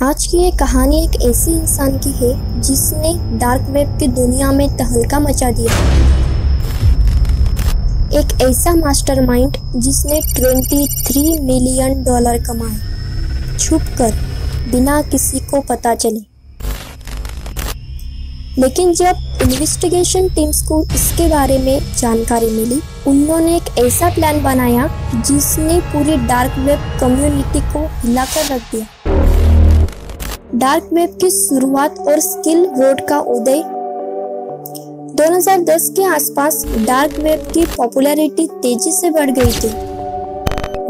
आज की ये कहानी एक ऐसे इंसान की है जिसने डार्क वेब की दुनिया में तहलका मचा दिया। एक ऐसा मास्टरमाइंड जिसने $23 मिलियन कमाए, छुपकर, बिना किसी को पता चले। लेकिन जब इन्वेस्टिगेशन टीम्स को इसके बारे में जानकारी मिली, उन्होंने एक ऐसा प्लान बनाया जिसने पूरी डार्क वेब कम्युनिटी को हिलाकर रख दिया। डार्क वेब की शुरुआत और सिल्क रोड का उदय 2010 के आसपास डार्क वेब की पॉपुलैरिटी तेजी से बढ़ गई थी।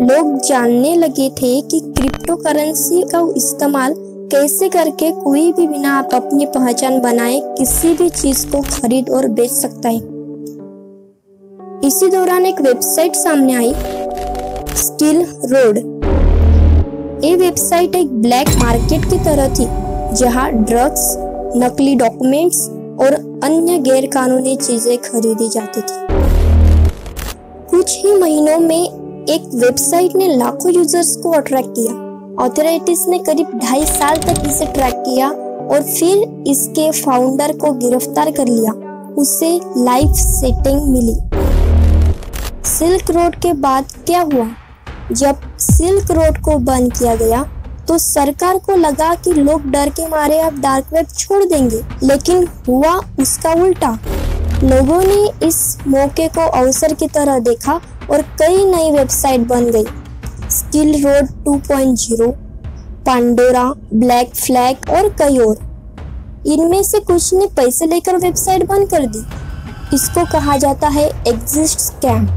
लोग जानने लगे थे कि क्रिप्टो करेंसी का इस्तेमाल कैसे करके कोई भी बिना अपनी पहचान बनाए किसी भी चीज को खरीद और बेच सकता है। इसी दौरान एक वेबसाइट सामने आई, सिल्क रोड। ये वेबसाइट एक ब्लैक मार्केट की तरह थी, जहां ड्रग्स, नकली डॉक्यूमेंट्स और अन्य गैर कानूनी चीजें खरीदी जाती थी। कुछ ही महीनों में एक वेबसाइट ने लाखों यूजर्स को अट्रैक्ट किया। अथॉरिटीज ने करीब 2.5 साल तक इसे ट्रैक किया और फिर इसके फाउंडर को गिरफ्तार कर लिया। उसे लाइफ सेटिंग मिली। सिल्क रोड के बाद क्या हुआ? जब सिल्क रोड को बंद किया गया तो सरकार को लगा कि लोग डर के मारे अब डार्क वेब छोड़ देंगे, लेकिन हुआ उसका उल्टा। लोगों ने इस मौके को अवसर की तरह देखा और कई नई वेबसाइट बन गई। Silk road 2.0, Pandora, black flag और कई और। इनमें से कुछ ने पैसे लेकर वेबसाइट बंद कर दी। इसको कहा जाता है एग्जिट स्कैम।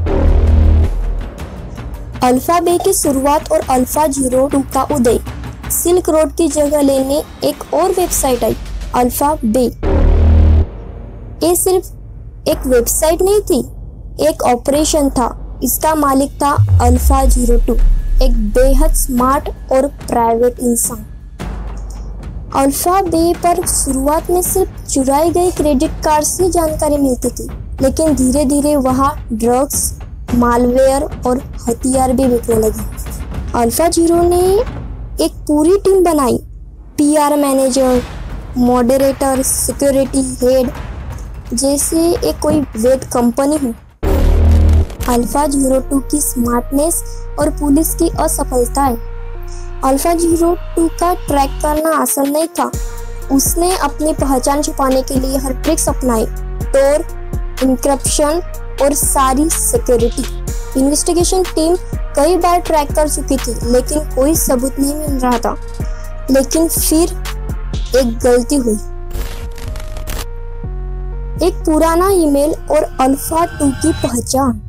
अल्फा बे की शुरुआत और अल्फा 02 का उदय। सिल्क रोड की जगह लेने एक और वेबसाइट आई, अल्फा बे। ये सिर्फ एक वेबसाइट नहीं थी, एक ऑपरेशन था। इसका मालिक था अल्फा 02, एक बेहद स्मार्ट और प्राइवेट इंसान। अल्फा बे पर शुरुआत में सिर्फ चुराई गई क्रेडिट कार्ड से जानकारी मिलती थी, लेकिन धीरे धीरे वहाँ ड्रग्स, मालवेयर और हथियार भी बिकने लगे। अल्फा 0 ने एक पूरी टीम बनाई, PR manager, moderator, security head, जैसे एक कोई वेब कंपनी हो। अल्फा 02 की स्मार्टनेस और पुलिस की असफलताएं। अल्फा 02 का ट्रैक करना आसान नहीं था। उसने अपनी पहचान छुपाने के लिए हर ट्रिक्स अपनाई, टोर, इनक्रिप्शन और सारी सिक्योरिटी। इन्वेस्टिगेशन टीम कई बार ट्रैक कर चुकी थी, लेकिन कोई सबूत नहीं मिल रहा था। लेकिन फिर एक गलती हुई। एक पुराना ईमेल और अल्फा 2 की पहचान।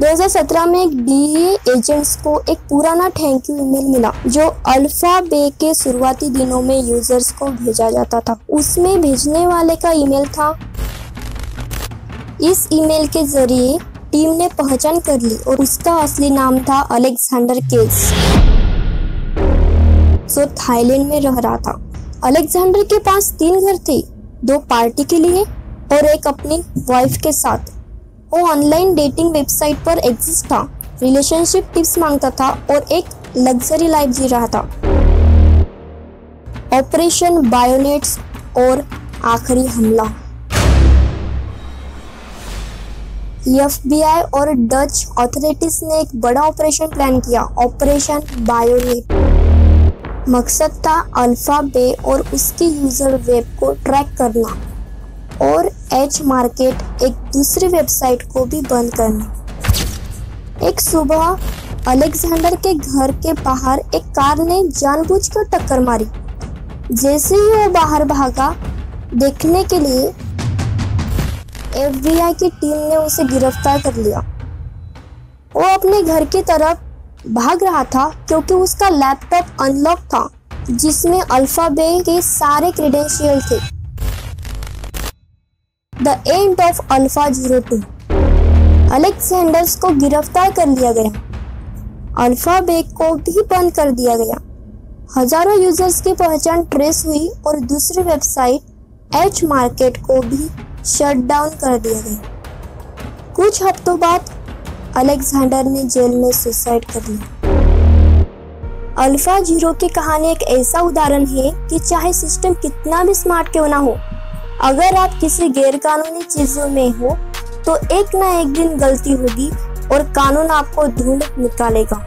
2017 में एक DEA एजेंट्स को एक पुराना थैंक यू ईमेल मिला, जो अल्फा बे के शुरुआती दिनों में यूजर्स को भेजा जाता था। उसमें भेजने वाले का ईमेल था। इस ईमेल के जरिए टीम ने पहचान कर ली और उसका असली नाम था अलेक्जेंडर केल्स, जो थाईलैंड में रह रहा था। अलेक्जेंडर के पास 3 घर थे, 2 पार्टी के लिए और एक अपनी वाइफ के साथ। वो ऑनलाइन डेटिंग वेबसाइट पर एग्जिस्ट था, रिलेशनशिप टिप्स मांगता था और एक लग्जरी लाइफ जी रहा था। ऑपरेशन बायोनेट्स और आखिरी हमला। FBI और डच अथॉरिटीज ने एक बड़ा ऑपरेशन प्लान किया, ऑपरेशन बायोनेट। मकसद था अल्फा बे और उसकी यूजर वेब को ट्रैक करना और एच मार्केट, एक दूसरी वेबसाइट को भी बंद करना। एक सुबह अलेक्जेंडर के घर के बाहर एक कार ने जानबूझकर टक्कर मारी। जैसे ही वो बाहर भागा देखने के लिए, FBI की टीम ने उसे गिरफ्तार कर लिया। वो अपने घर की तरफ भाग रहा था क्योंकि उसका लैपटॉप अनलॉक था, जिसमें अल्फा बे के सारे क्रेडेंशियल थे। The end of alpha 02। Alexander's को गिरफ्तार कर लिया गया। अल्फा बे को भी बंद कर दिया गया। हजारों यूजर्स की पहचान ट्रेस हुई और दूसरी वेबसाइट एच मार्केट को भी शट डाउन कर दिया गया। कुछ हफ्तों बाद अलेक्जेंडर ने जेल में सुसाइड कर लिया। अल्फा जीरो की कहानी एक ऐसा उदाहरण है कि चाहे सिस्टम कितना भी स्मार्ट क्यों ना हो, अगर आप किसी गैरकानूनी चीजों में हो तो एक ना एक दिन गलती होगी और कानून आपको ढूंढ निकालेगा।